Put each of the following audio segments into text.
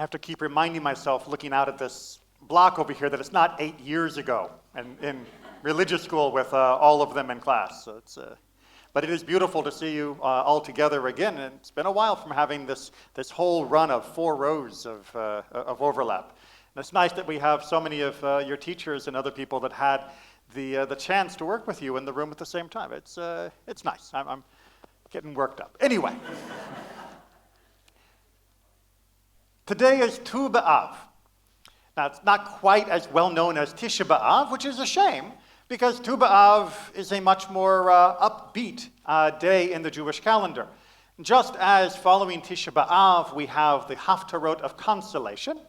I have to keep reminding myself, looking out at this block over here, that it's not 8 years ago and in religious school with all of them in class. So but it is beautiful to see you all together again, and it's been a while from having this whole run of 4 rows of overlap. And it's nice that we have so many of your teachers and other people that had the chance to work with you in the room at the same time. It's nice. I'm getting worked up. Anyway. Today is Tu B'Av. Now, it's not quite as well known as Tisha B'Av, which is a shame, because Tu B'Av is a much more upbeat day in the Jewish calendar. Just as following Tisha B'Av, we have the Haftarot of Consolation,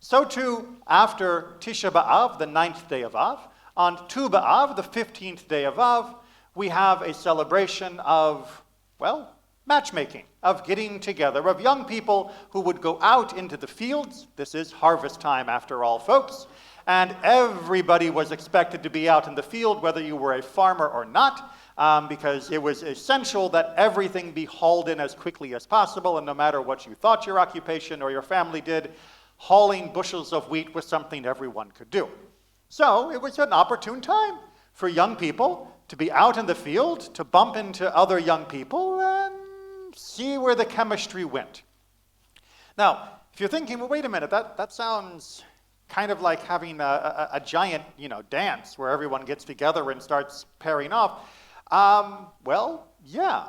so too, after Tisha B'Av, the 9th day of Av, on Tu B'Av, the 15th day of Av, we have a celebration of, well, matchmaking, of getting together, of young people who would go out into the fields. This is harvest time, after all, folks. And everybody was expected to be out in the field, whether you were a farmer or not, because it was essential that everything be hauled in as quickly as possible, and no matter what you thought your occupation or your family did, hauling bushels of wheat was something everyone could do. So it was an opportune time for young people to be out in the field, to bump into other young people, and see where the chemistry went. Now, if you're thinking, well, wait a minute, that sounds kind of like having a giant, dance where everyone gets together and starts pairing off. Well, yeah.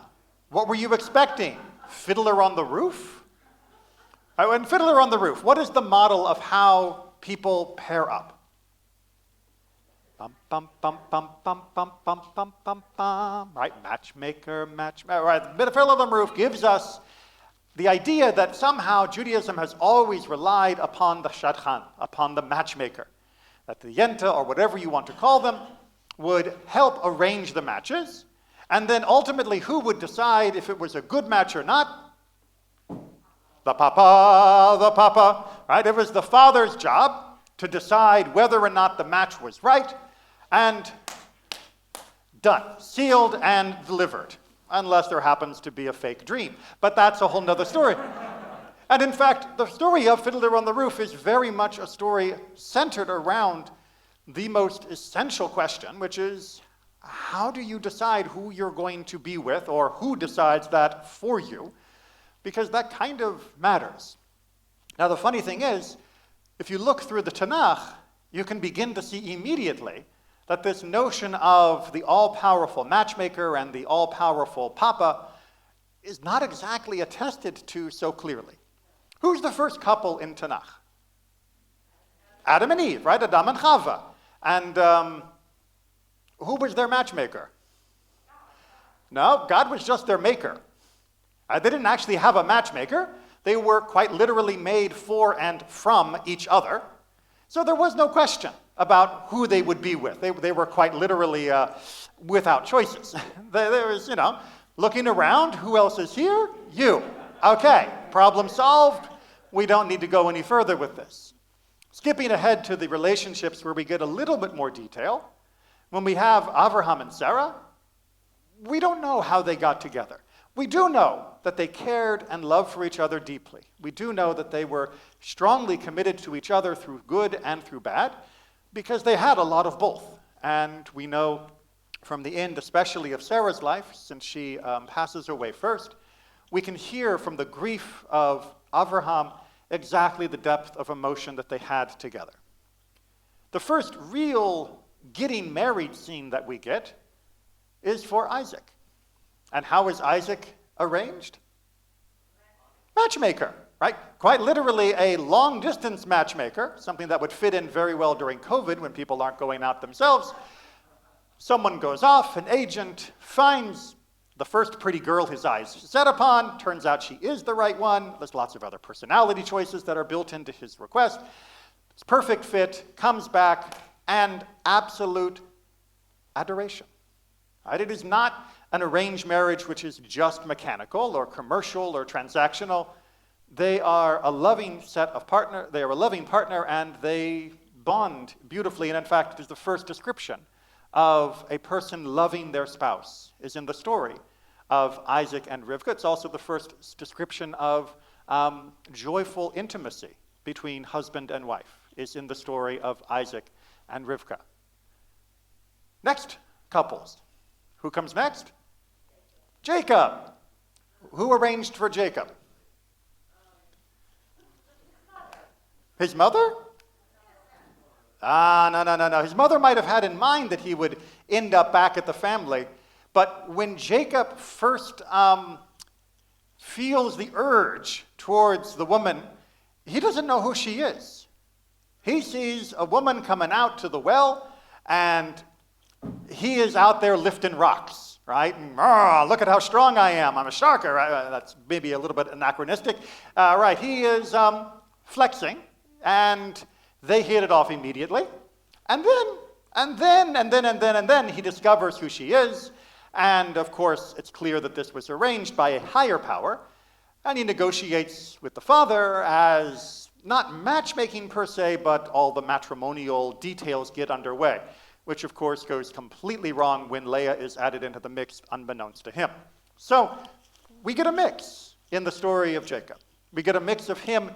What were you expecting? Fiddler on the Roof? And Fiddler on the Roof, what is the model of how people pair up? Bum, bum, bum, bum, bum, bum, bum, bum, bum, bum. Right, matchmaker. Right, the Fiddler on the Roof gives us the idea that somehow Judaism has always relied upon the shadchan, upon the matchmaker. That the yenta, or whatever you want to call them, would help arrange the matches, and then ultimately who would decide if it was a good match or not? The papa, right? It was the father's job to decide whether or not the match was right, and done, sealed and delivered, unless there happens to be a fake dream. But that's a whole nother story. And in fact, the story of Fiddler on the Roof is very much a story centered around the most essential question, which is, how do you decide who you're going to be with, or who decides that for you? Because that kind of matters. Now, the funny thing is, if you look through the Tanakh, you can begin to see immediately that this notion of the all-powerful matchmaker and the all-powerful papa is not exactly attested to so clearly. Who's the first couple in Tanakh? Adam and Eve, right? Adam and Chava. And who was their matchmaker? No, God was just their maker. They didn't actually have a matchmaker. They were quite literally made for and from each other. So there was no question about who they would be with. They were quite literally without choices. There was, looking around, who else is here? You. Okay, problem solved. We don't need to go any further with this. Skipping ahead to the relationships where we get a little bit more detail, when we have Abraham and Sarah, we don't know how they got together. We do know that they cared and loved for each other deeply. We do know that they were strongly committed to each other through good and through bad, because they had a lot of both. And we know from the end, especially of Sarah's life, since she passes away first, we can hear from the grief of Abraham exactly the depth of emotion that they had together. The first real getting married scene that we get is for Isaac. And how is Isaac arranged? Matchmaker, right? Quite literally a long-distance matchmaker, something that would fit in very well during COVID when people aren't going out themselves. Someone goes off, an agent finds the first pretty girl his eyes set upon. Turns out she is the right one. There's lots of other personality choices that are built into his request. It's perfect fit, comes back, and absolute adoration. Right? It is not an arranged marriage which is just mechanical or commercial or transactional. They are a loving they are a loving partner, and they bond beautifully. And in fact, it is the first description of a person loving their spouse is in the story of Isaac and Rivka. It's also the first description of joyful intimacy between husband and wife is in the story of Isaac and Rivka. Next, couples. Who comes next? Jacob. Who arranged for Jacob? His mother? No. His mother might have had in mind that he would end up back at the family, but when Jacob first feels the urge towards the woman, he doesn't know who she is. He sees a woman coming out to the well, and he is out there lifting rocks, right? And, look at how strong I am. I'm a sharker. That's maybe a little bit anachronistic. Right, he is flexing, and they hit it off immediately. And then he discovers who she is. And of course, it's clear that this was arranged by a higher power. And he negotiates with the father as not matchmaking per se, but all the matrimonial details get underway, which of course goes completely wrong when Leah is added into the mix unbeknownst to him. So we get a mix in the story of Jacob. We get a mix of him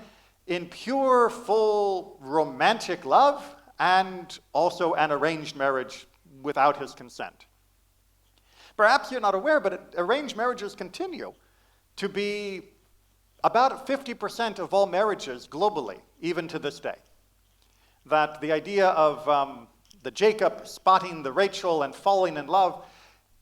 in pure, full romantic love and also an arranged marriage without his consent. Perhaps you're not aware, but arranged marriages continue to be about 50% of all marriages globally, even to this day. That the idea of the Jacob spotting the Rachel and falling in love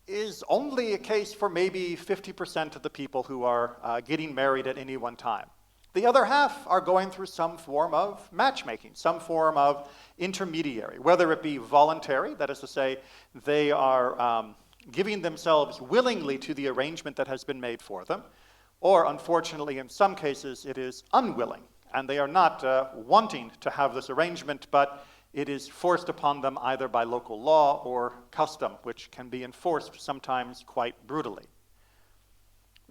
is only a case for maybe 50% of the people who are getting married at any one time. The other half are going through some form of matchmaking, some form of intermediary, whether it be voluntary, that is to say, they are giving themselves willingly to the arrangement that has been made for them, or unfortunately, in some cases, it is unwilling, and they are not wanting to have this arrangement, but it is forced upon them either by local law or custom, which can be enforced sometimes quite brutally.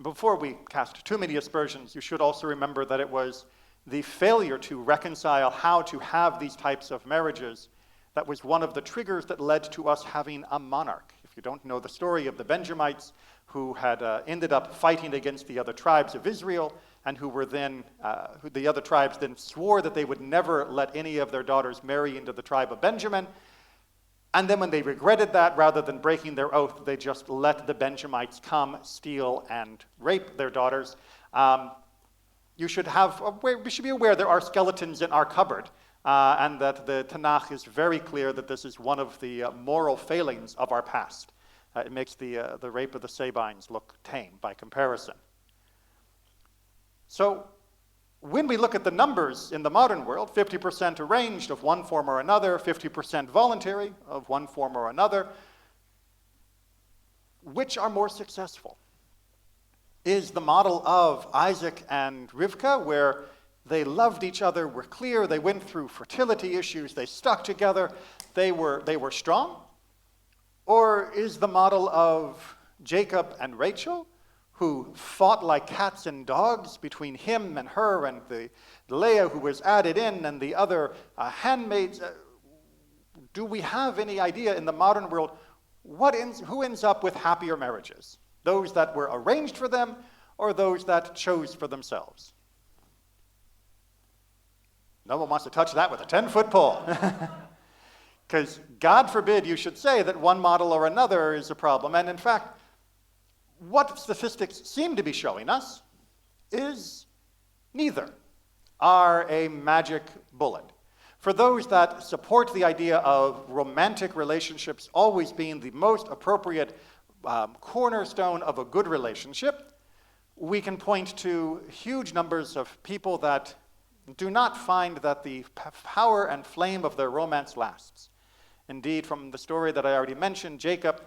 Before we cast too many aspersions, you should also remember that it was the failure to reconcile how to have these types of marriages that was one of the triggers that led to us having a monarch. If you don't know the story of the Benjamites, who had ended up fighting against the other tribes of Israel, and who were then, the other tribes then swore that they would never let any of their daughters marry into the tribe of Benjamin. And then when they regretted that, rather than breaking their oath, they just let the Benjamites come, steal, and rape their daughters. We should be aware there are skeletons in our cupboard, and that the Tanakh is very clear that this is one of the moral failings of our past. It makes the rape of the Sabines look tame by comparison. So when we look at the numbers in the modern world, 50% arranged of one form or another, 50% voluntary of one form or another, which are more successful? Is the model of Isaac and Rivka, where they loved each other, were clear, they went through fertility issues, they stuck together, they were strong? Or is the model of Jacob and Rachel, who fought like cats and dogs between him and her, and the Leah who was added in, and the other handmaids? Do we have any idea in the modern world who ends up with happier marriages? Those that were arranged for them, or those that chose for themselves? No one wants to touch that with a 10-foot pole. Because God forbid you should say that one model or another is a problem. And in fact, what statistics seem to be showing us is neither are a magic bullet. For those that support the idea of romantic relationships always being the most appropriate cornerstone of a good relationship, we can point to huge numbers of people that do not find that the power and flame of their romance lasts. Indeed, from the story that I already mentioned, Jacob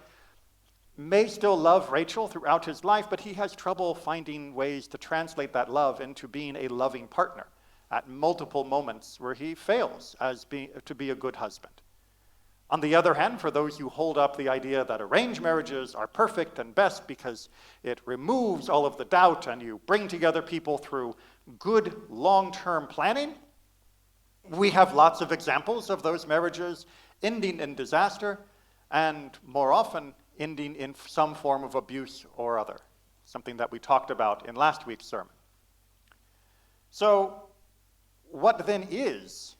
may still love Rachel throughout his life, but he has trouble finding ways to translate that love into being a loving partner at multiple moments where he fails to be a good husband. On the other hand, for those who hold up the idea that arranged marriages are perfect and best because it removes all of the doubt and you bring together people through good long-term planning, we have lots of examples of those marriages ending in disaster, and more often ending in some form of abuse or other, something that we talked about in last week's sermon. So what then is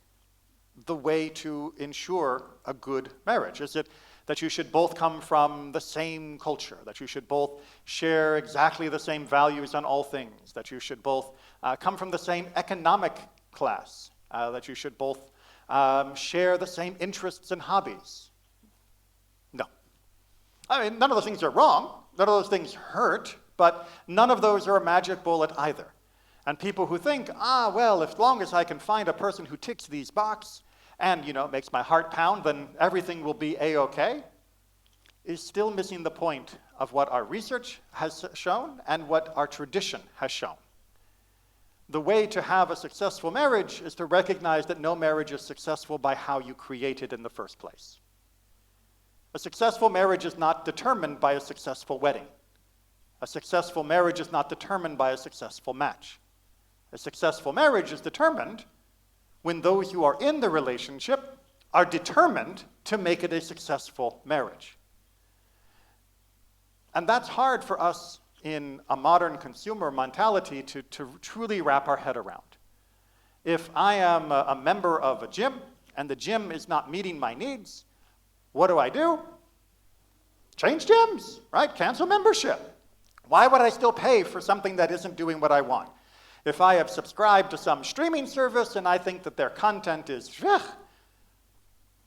the way to ensure a good marriage? Is it that you should both come from the same culture, that you should both share exactly the same values on all things, that you should both come from the same economic class, that you should both share the same interests and hobbies? No. I mean, none of those things are wrong, none of those things hurt, but none of those are a magic bullet either. And people who think, well, as long as I can find a person who ticks these boxes and, makes my heart pound, then everything will be A-okay, is still missing the point of what our research has shown and what our tradition has shown. The way to have a successful marriage is to recognize that no marriage is successful by how you create it in the first place. A successful marriage is not determined by a successful wedding. A successful marriage is not determined by a successful match. A successful marriage is determined when those who are in the relationship are determined to make it a successful marriage. And that's hard for us in a modern consumer mentality to truly wrap our head around. If I am a member of a gym and the gym is not meeting my needs, what do? Change gyms, right? Cancel membership. Why would I still pay for something that isn't doing what I want? If I have subscribed to some streaming service and I think that their content is,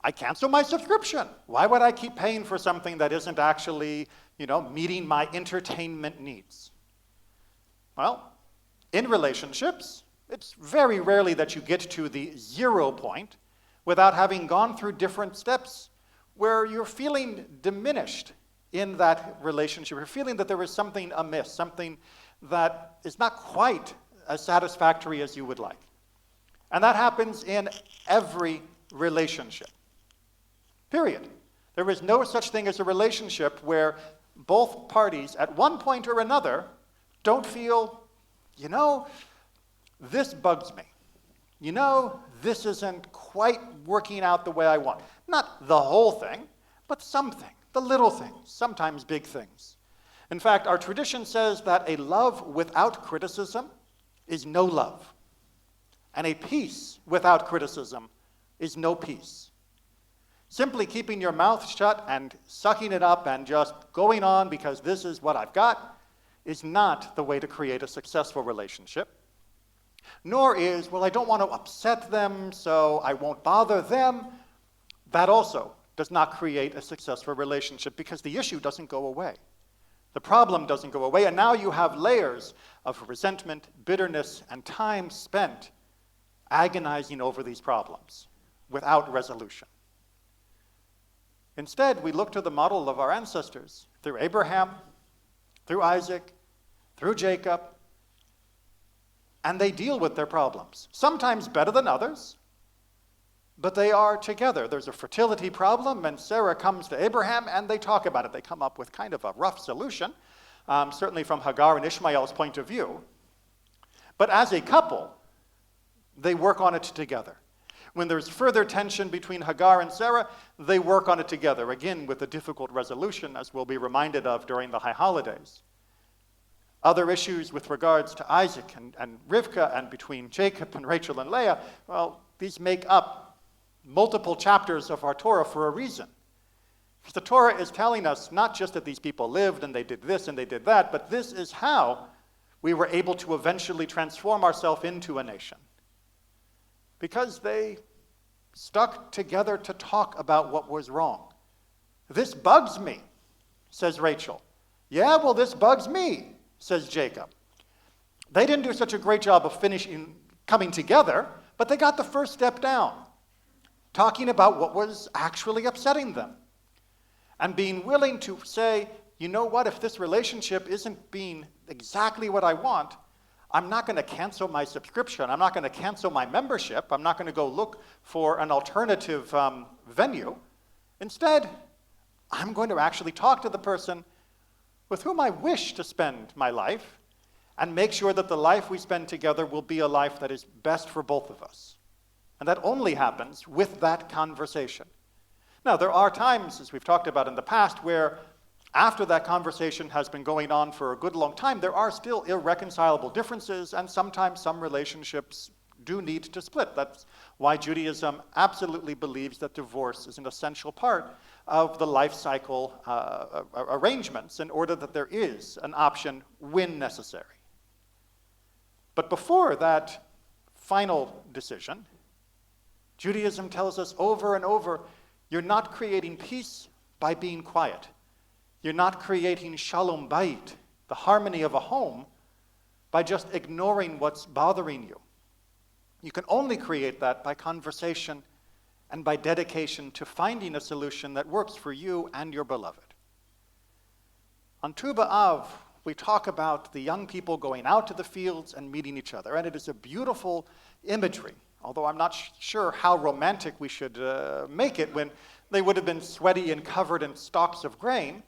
I cancel my subscription. Why would I keep paying for something that isn't actually, meeting my entertainment needs? Well, in relationships, it's very rarely that you get to the 0 point without having gone through different steps where you're feeling diminished in that relationship. You're feeling that there is something amiss, something that is not quite as satisfactory as you would like. And that happens in every relationship. Period. There is no such thing as a relationship where both parties at one point or another don't feel, this bugs me. This isn't quite working out the way I want. Not the whole thing, but something, the little things, sometimes big things. In fact, our tradition says that a love without criticism is no love, and a peace without criticism is no peace. Simply keeping your mouth shut and sucking it up and just going on because this is what I've got is not the way to create a successful relationship. Nor is, I don't want to upset them, so I won't bother them. That also does not create a successful relationship because the issue doesn't go away. The problem doesn't go away, and now you have layers of resentment, bitterness, and time spent agonizing over these problems without resolution. Instead, we look to the model of our ancestors through Abraham, through Isaac, through Jacob, and they deal with their problems. Sometimes better than others, but they are together. There's a fertility problem, and Sarah comes to Abraham, and they talk about it. They come up with kind of a rough solution, certainly from Hagar and Ishmael's point of view. But as a couple, they work on it together. When there's further tension between Hagar and Sarah, they work on it together, again with a difficult resolution, as we'll be reminded of during the high holidays. Other issues with regards to Isaac and Rivkah and between Jacob and Rachel and Leah, these make up multiple chapters of our Torah for a reason. Because the Torah is telling us not just that these people lived and they did this and they did that, but this is how we were able to eventually transform ourselves into a nation. Because they stuck together to talk about what was wrong. This bugs me, says Rachel. Yeah, this bugs me, says Jacob. They didn't do such a great job of coming together, but they got the first step down, talking about what was actually upsetting them. And being willing to say, if this relationship isn't being exactly what I want, I'm not going to cancel my subscription. I'm not going to cancel my membership. I'm not going to go look for an alternative venue. Instead, I'm going to actually talk to the person with whom I wish to spend my life and make sure that the life we spend together will be a life that is best for both of us. And that only happens with that conversation. Now, there are times, as we've talked about in the past, where after that conversation has been going on for a good long time, there are still irreconcilable differences, and sometimes some relationships do need to split. That's why Judaism absolutely believes that divorce is an essential part of the life cycle arrangements in order that there is an option when necessary. But before that final decision, Judaism tells us over and over, you're not creating peace by being quiet. You're not creating shalom bayit, the harmony of a home, by just ignoring what's bothering you. You can only create that by conversation and by dedication to finding a solution that works for you and your beloved. On Tu B'Av, we talk about the young people going out to the fields and meeting each other, and it is a beautiful imagery, although I'm not sure how romantic we should make it when they would have been sweaty and covered in stalks of grain.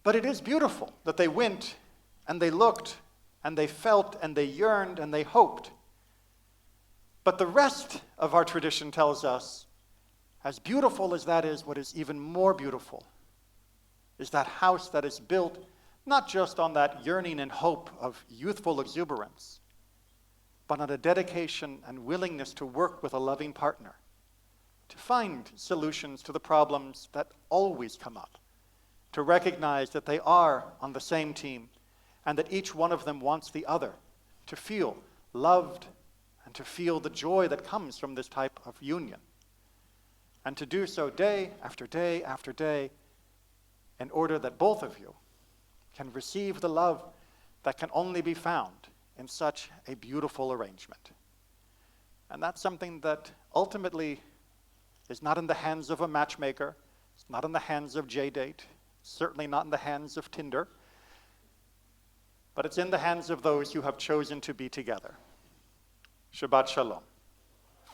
But it is beautiful that they went and they looked and they felt and they yearned and they hoped. But the rest of our tradition tells us, as beautiful as that is, what is even more beautiful is that house that is built not just on that yearning and hope of youthful exuberance, but on a dedication and willingness to work with a loving partner, to find solutions to the problems that always come up, to recognize that they are on the same team and that each one of them wants the other to feel loved and to feel the joy that comes from this type of union. And to do so day after day after day in order that both of you can receive the love that can only be found in such a beautiful arrangement. And that's something that ultimately is not in the hands of a matchmaker, it's not in the hands of J-Date, certainly not in the hands of Tinder, but it's in the hands of those who have chosen to be together. Shabbat Shalom.